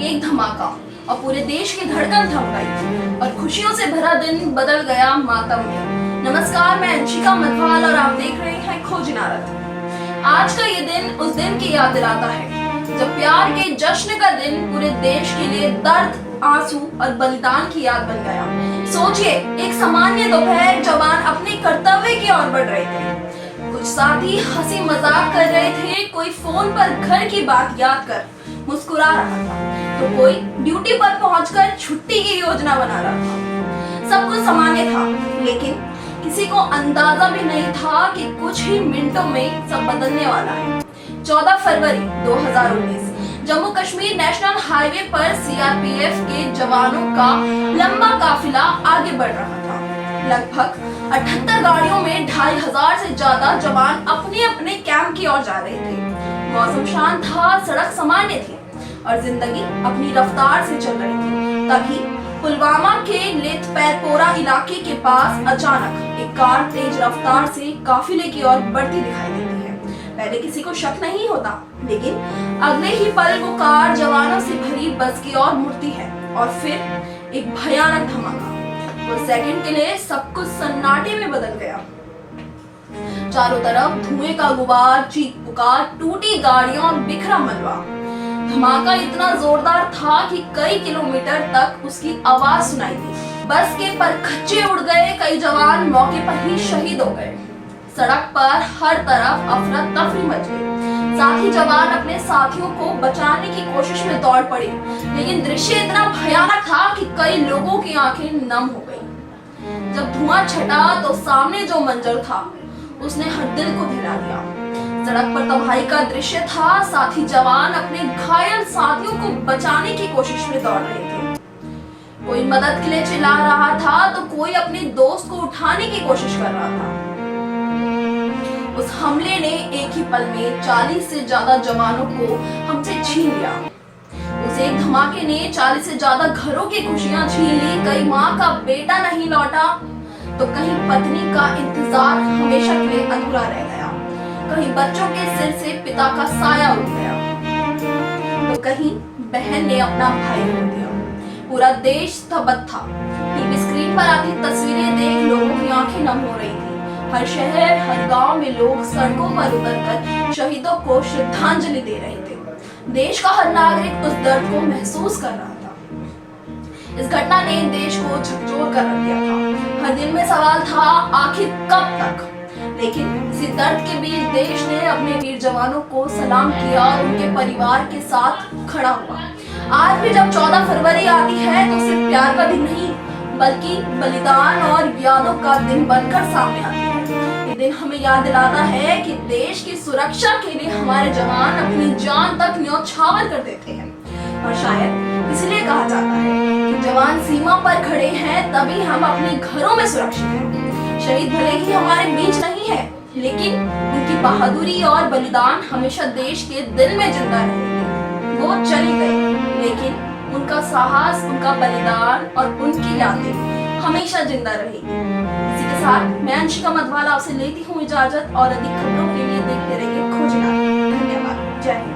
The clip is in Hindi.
एक धमाका और पूरे देश की धड़कन थम गई और खुशियों से भरा दिन बदल गया मातम में। नमस्कार, मैं अंशिका मधवाल और आप देख रहे हैं खोज इनारत। आज का ये दिन उस दिन की याद दिलाता है जब प्यार के जश्न का दिन पूरे देश के लिए दर्द, आंसू और बलिदान की याद बन गया। सोचिए, एक सामान्य दोपहर जवान अपने कर्तव्य की ओर बढ़ रहे थे। कुछ साथी हंसी मजाक कर रहे थे, कोई फोन पर घर की बात याद कर मुस्कुरा रहा था, तो कोई ड्यूटी पर पहुंचकर छुट्टी की योजना बना रहा था। सब कुछ सामान्य था, लेकिन किसी को अंदाजा भी नहीं था कि कुछ ही मिनटों में सब बदलने वाला है। 14 फरवरी 2019 जम्मू कश्मीर नेशनल हाईवे पर सीआरपीएफ के जवानों का लंबा काफिला आगे बढ़ रहा था। लगभग 78 गाड़ियों में 2500 से ज्यादा जवान अपने अपने कैंप की ओर जा रहे थे। मौसम शांत था, सड़क सामान्य थी और जिंदगी अपनी रफ्तार से चल रही थी। तभी पुलवामा के लेथपैरपोरा इलाके के पास अचानक एक कार तेज रफ्तार से काफिले की ओर बढ़ती दिखाई देती है। पहले किसी को शक नहीं होता, लेकिन अगले ही पल वो कार जवानों से भरी बस की ओर मुड़ती है और फिर एक भयानक धमाका। वो सेकंड के लिए सब कुछ सन्नाटे में बदल गया। चारों तरफ धुएं का गुबार, चीख पुकार, टूटी गाड़ियां और बिखरा मलबा। धमाका इतना जोरदार था कि कई किलोमीटर तक उसकी आवाज सुनाई दी। बस के परखच्चे उड़ गए, कई जवान मौके पर ही शहीद हो गए। सड़क पर हर तरफ अफरा तफरी मच गई। साथी जवान अपने साथियों को बचाने की कोशिश में दौड़ पड़े, लेकिन दृश्य इतना भयानक था कि कई लोगों की आंखें नम हो गई। जब धुआं छटा तो सामने जो मंजर था उसने हर दिल को हिला दिया। सड़क पर तबाही का दृश्य था। साथी जवान अपने घायल साथियों को बचाने की कोशिश में दौड़ रहे थे। कोई मदद के लिए चिल्ला रहा था तो कोई अपने दोस्त को उठाने की कोशिश कर रहा था। उस हमले ने एक ही पल में 40 से ज्यादा जवानों को हमसे छीन लिया। उस एक धमाके ने 40 से ज्यादा घरों की खुशियां छीन ली। कहीं माँ का बेटा नहीं लौटा, तो कहीं पत्नी का इंतजार हमेशा के लिए अधूरा रह गया। कहीं बच्चों के सिर से पिता का साया उड़ गया, तो कहीं बहन ने अपना भाई खो दिया। पूरा देश स्तब्ध था। टीवी स्क्रीन पर आती तस्वीरें देख लोगों की आंखें नम हो रही थी। हर शहर, हर गांव में लोग सड़कों पर उतरकर शहीदों को श्रद्धांजलि दे रहे थे। देश का हर नागरिक उस दर्द को महसूस कर रहा था। इस घटना ने देश को झकझोर कर रख दिया था। हर दिल में सवाल था, आखिर कब तक? लेकिन इसी दर्द के बीच देश ने अपने वीर जवानों को सलाम किया और उनके परिवार के साथ खड़ा हुआ। आज भी जब 14 फरवरी आती है तो सिर्फ प्यार का दिन नहीं, बल्कि बलिदान और यादों का दिन बनकर सामने आती है। ये दिन हमें याद दिलाता है कि देश की सुरक्षा के लिए हमारे जवान अपनी जान तक न्यौछावर कर देते हैं। और शायद इसलिए कहा जाता है कि जवान सीमा पर खड़े हैं तभी हम अपने घरों में सुरक्षित हैं। शहीद भले ही हमारे बीच नहीं है, लेकिन उनकी बहादुरी और बलिदान हमेशा देश के दिल में जिंदा रहेगी। वो चली गई, लेकिन उनका साहस, उनका बलिदान और उनकी यादें हमेशा जिंदा रहेगी। इसी के साथ मैं अंशिका मधवाल आपसे लेती हूँ इजाजत और अधिक खबरों के लिए देखते रहिए खोज इनारत। धन्यवाद। जय हिंद।